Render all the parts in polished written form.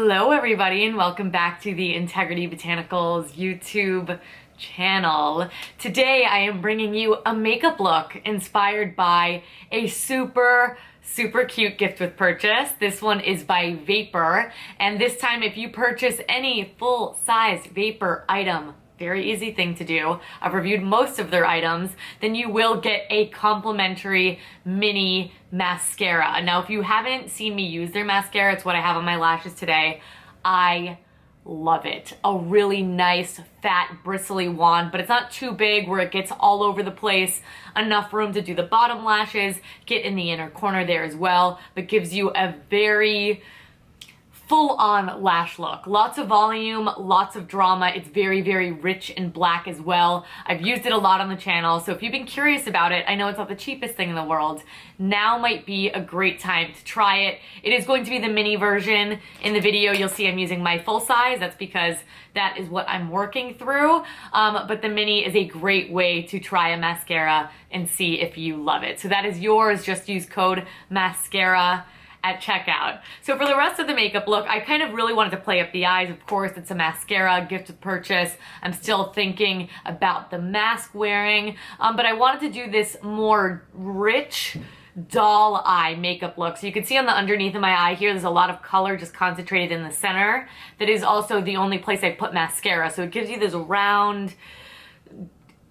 Hello everybody and welcome back to the Integrity Botanicals YouTube channel. Today I am bringing you a makeup look inspired by a super cute gift with purchase. This one is by VAPOUR, and this time if you purchase any full-size VAPOUR item, very easy thing to do, I've reviewed most of their items, then you will get a complimentary mini mascara. Now, if you haven't seen me use their mascara, it's what I have on my lashes today. I love it. A really nice, fat, bristly wand, but it's not too big where it gets all over the place. Enough room to do the bottom lashes, get in the inner corner there as well, but gives you a very full-on lash look. Lots of volume, lots of drama. It's very rich and black as well. I've used it a lot on the channel, so if you've been curious about it, I know it's not the cheapest thing in the world, now might be a great time to try it. It is going to be the mini version. In the video, you'll see I'm using my full size. That's because that is what I'm working through, but the mini is a great way to try a mascara and see if you love it. So that is yours. Just use code MASCARA at checkout. So for the rest of the makeup look, I kind of really wanted to play up the eyes. Of course, it's a mascara, gift with purchase. I'm still thinking about the mask wearing, but I wanted to do this more rich doll eye makeup look. So you can see on the underneath of my eye here, there's a lot of color just concentrated in the center. That is also the only place I put mascara. So it gives you this round,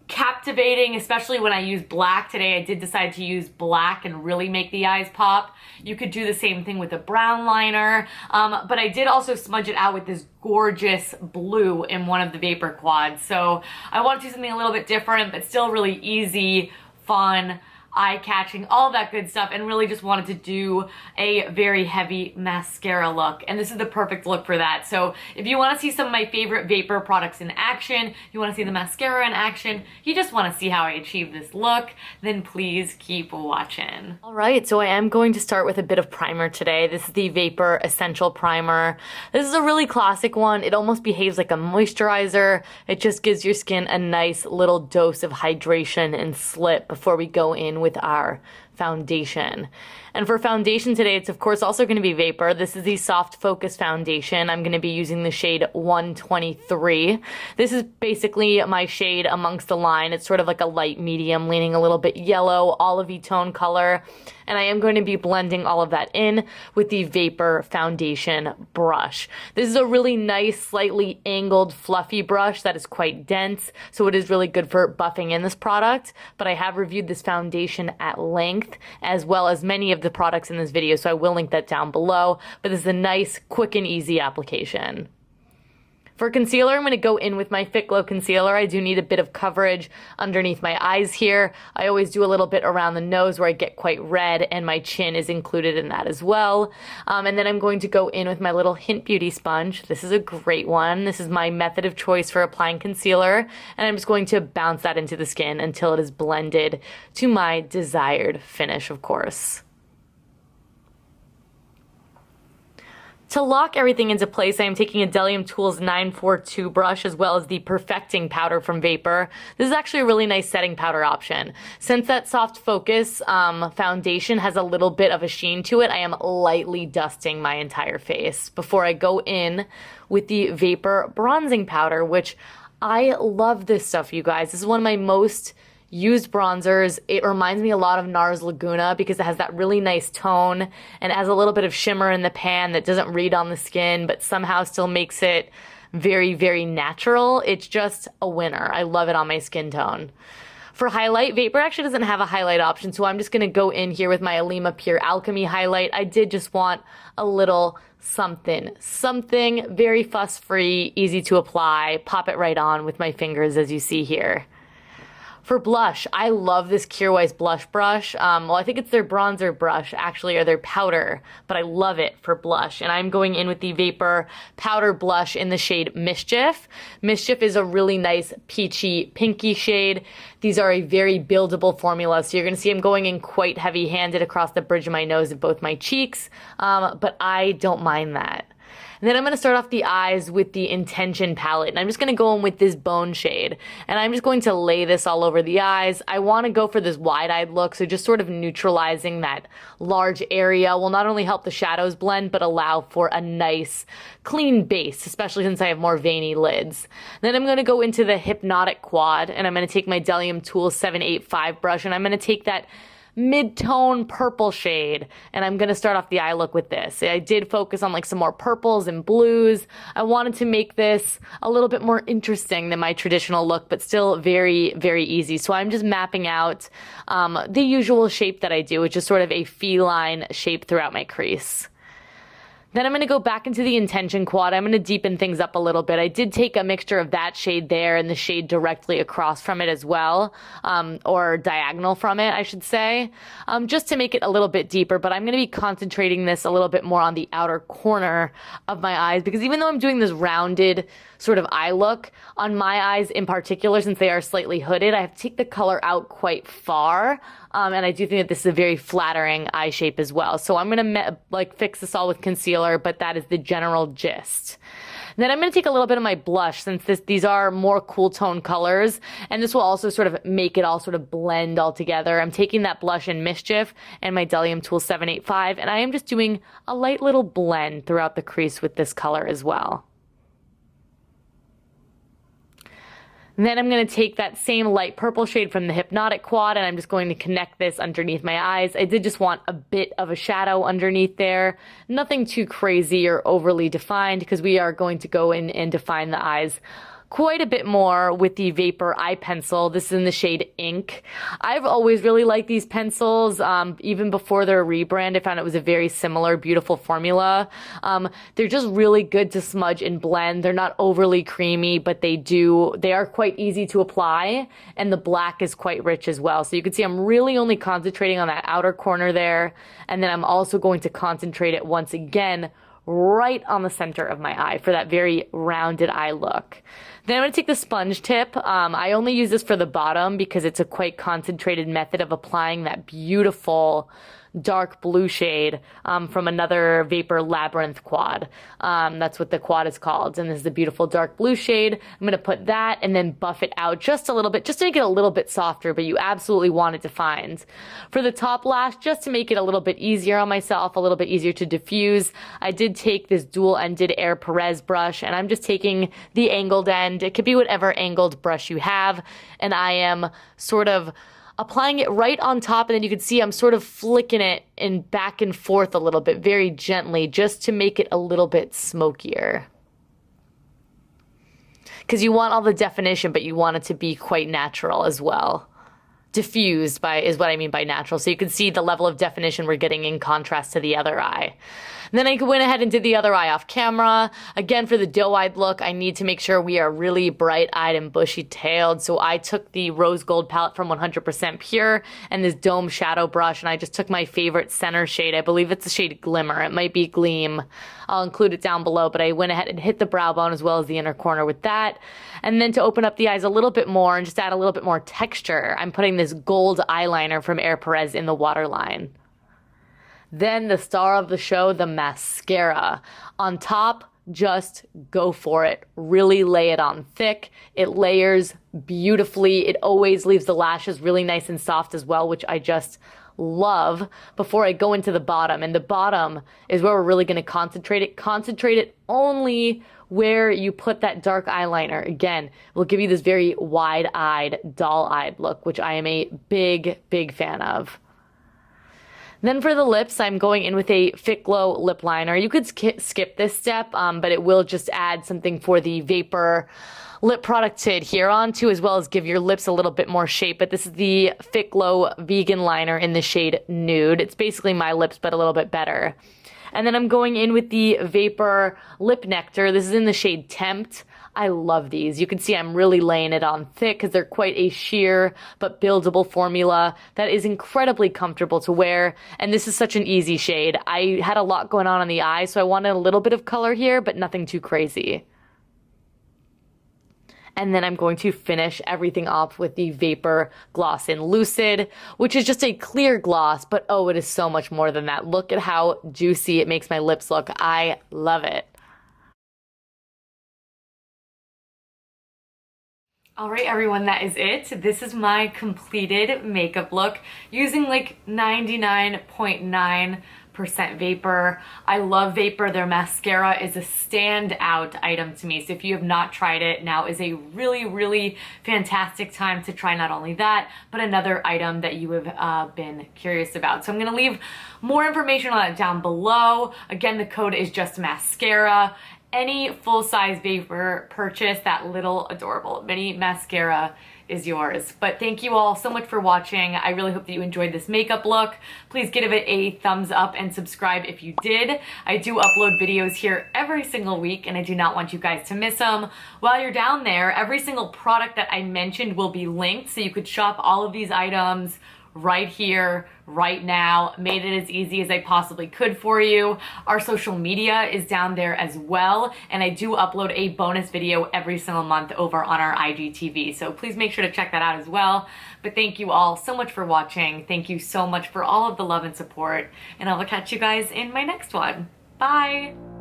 captivating, especially when I use black. Today I did decide to use black and really make the eyes pop. You could do the same thing with a brown liner, but I did also smudge it out with this gorgeous blue in one of the VAPOUR quads. So I want to do something a little bit different, but still really easy, fun, eye-catching, all that good stuff, and really just wanted to do a very heavy mascara look, and this is the perfect look for that. So if you want to see some of my favorite VAPOUR products in action, you want to see the mascara in action, you just want to see how I achieve this look, then please keep watching. Alright, so I am going to start with a bit of primer today. This is the VAPOUR Essential Primer. This is a really classic one. It almost behaves like a moisturizer. It just gives your skin a nice little dose of hydration and slip before we go in with our foundation. And for foundation today, it's of course also going to be VAPOUR. This is the Soft Focus Foundation. I'm going to be using the shade 123. This is basically my shade amongst the line. It's sort of like a light medium, leaning a little bit yellow, olivey tone color. And I am going to be blending all of that in with the VAPOUR foundation brush. This is a really nice, slightly angled, fluffy brush that is quite dense, so it is really good for buffing in this product. But I have reviewed this foundation at length, as well as many of the products in this video, so I will link that down below. But this is a nice, quick and easy application. For concealer, I'm going to go in with my Fit Glow Concealer. I do need a bit of coverage underneath my eyes here. I always do a little bit around the nose where I get quite red, and my chin is included in that as well. And then I'm going to go in with my little Hint Beauty sponge. This is a great one. This is my method of choice for applying concealer, and I'm just going to bounce that into the skin until it is blended to my desired finish, of course. To lock everything into place, I am taking a Delium Tools 942 brush as well as the Perfecting Powder from VAPOUR. This is actually a really nice setting powder option. Since that Soft Focus foundation has a little bit of a sheen to it, I am lightly dusting my entire face before I go in with the VAPOUR Bronzing Powder, which I love this stuff, you guys. This is one of my most used bronzers. It reminds me a lot of NARS Laguna because it has that really nice tone and it has a little bit of shimmer in the pan that doesn't read on the skin but somehow still makes it very natural. It's just a winner. I love it on my skin tone. For highlight, VAPOUR actually doesn't have a highlight option, so I'm just going to go in here with my Alima Pure Alchemy highlight. I did just want a little something very fuss-free, easy to apply, pop it right on with my fingers as you see here. For blush, I love this Kjaer blush brush. Well, I think it's their bronzer brush, actually, or their powder, but I love it for blush. And I'm going in with the VAPOUR powder blush in the shade Mischief. Mischief is a really nice peachy, pinky shade. These are a very buildable formula, so you're going to see I'm going in quite heavy-handed across the bridge of my nose and both my cheeks, but I don't mind that. And then I'm going to start off the eyes with the Intention palette. And I'm just going to go in with this bone shade. And I'm just going to lay this all over the eyes. I want to go for this wide-eyed look, so just sort of neutralizing that large area will not only help the shadows blend, but allow for a nice, clean base, especially since I have more veiny lids. Then I'm going to go into the Hypnotic quad, and I'm going to take my Delium Tool 785 brush, and I'm going to take that mid-tone purple shade, and I'm gonna start off the eye look with this. I did focus on like some more purples and blues. I wanted to make this a little bit more interesting than my traditional look, but still very, very easy. So I'm just mapping out the usual shape that I do, which is sort of a feline shape throughout my crease. Then I'm going to go back into the Intention quad. I'm going to deepen things up a little bit. I did take a mixture of that shade there and the shade directly across from it as well, or diagonal from it, I should say, just to make it a little bit deeper. But I'm going to be concentrating this a little bit more on the outer corner of my eyes, because even though I'm doing this rounded sort of eye look, on my eyes in particular, since they are slightly hooded, I have to take the color out quite far. And I do think that this is a very flattering eye shape as well. So I'm going to fix this all with concealer, but that is the general gist. Then I'm going to take a little bit of my blush, since these are more cool tone colors, and this will also sort of make it all sort of blend all together. I'm taking that blush in Mischief and my Delium Tool 785, and I am just doing a light little blend throughout the crease with this color as well. And then I'm going to take that same light purple shade from the Hypnotic quad, and I'm just going to connect this underneath my eyes. I did just want a bit of a shadow underneath there. Nothing too crazy or overly defined, because we are going to go in and define the eyes quite a bit more with the Vapour eye pencil. This is in the shade Ink. I've always really liked these pencils. Even before their rebrand, I found it was a very similar, beautiful formula. They're just really good to smudge and blend. They're not overly creamy, but they are quite easy to apply, and the black is quite rich as well. So you can see I'm really only concentrating on that outer corner there, and then I'm also going to concentrate it once again right on the center of my eye for that very rounded eye look. Then I'm going to take the sponge tip. I only use this for the bottom because it's a quite concentrated method of applying that beautiful dark blue shade from another Vapour Labyrinth quad. That's what the quad is called, and this is a beautiful dark blue shade. I'm going to put that and then buff it out just a little bit, just to make it a little bit softer, but you absolutely want it defined. For the top lash, just to make it a little bit easier on myself, a little bit easier to diffuse, I did take this dual-ended Air Perez brush, and I'm just taking the angled end. It could be whatever angled brush you have, and I am sort of applying it right on top, and then you can see I'm sort of flicking it in back and forth a little bit, very gently, just to make it a little bit smokier. Because you want all the definition, but you want it to be quite natural as well. Diffused is what I mean by natural. So you can see the level of definition we're getting in contrast to the other eye. And then I went ahead and did the other eye off camera. Again, for the doe-eyed look, I need to make sure we are really bright-eyed and bushy-tailed. So I took the rose gold palette from 100% Pure and this dome shadow brush, and I just took my favorite center shade. I believe it's the shade Glimmer. It might be Gleam. I'll include it down below, but I went ahead and hit the brow bone as well as the inner corner with that. And then to open up the eyes a little bit more and just add a little bit more texture, I'm putting this gold eyeliner from Air Perez in the waterline. Then the star of the show, the mascara. On top, just go for it. Really lay it on thick. It layers beautifully. It always leaves the lashes really nice and soft as well, which I just love before I go into the bottom. And the bottom is where we're really going to concentrate it. Concentrate it only where you put that dark eyeliner. Again, it will give you this very wide-eyed, doll-eyed look, which I am a big, big fan of. Then for the lips, I'm going in with a Fit Glow lip liner. You could skip this step, but it will just add something for the Vapour lip product to adhere onto, as well as give your lips a little bit more shape. But this is the Fit Glow Vegan Liner in the shade Nude. It's basically my lips, but a little bit better. And then I'm going in with the Vapour Lip Nectar. This is in the shade Tempt. I love these. You can see I'm really laying it on thick because they're quite a sheer but buildable formula that is incredibly comfortable to wear. And this is such an easy shade. I had a lot going on the eye, so I wanted a little bit of color here, but nothing too crazy. And then I'm going to finish everything off with the Vapour Gloss in Lucid, which is just a clear gloss, but oh, it is so much more than that. Look at how juicy it makes my lips look. I love it. All right, everyone, that is it. This is my completed makeup look using like 99.9% Vapor. I love Vapor. Their mascara is a standout item to me. So if you have not tried it, now is a really, really fantastic time to try not only that, but another item that you have been curious about. So I'm gonna leave more information on that down below. Again, the code is just mascara. Any full-size Vapor purchase, that little adorable mini mascara is yours. But thank you all so much for watching. I really hope that you enjoyed this makeup look. Please give it a thumbs up and subscribe if you did. I do upload videos here every single week and I do not want you guys to miss them. While you're down there, every single product that I mentioned will be linked so you could shop all of these items right here, right now. Made it as easy as I possibly could for you. Our social media is down there as well, and I do upload a bonus video every single month over on our IGTV, so please make sure to check that out as well. But thank you all so much for watching. Thank you so much for all of the love and support, and I will catch you guys in my next one. Bye!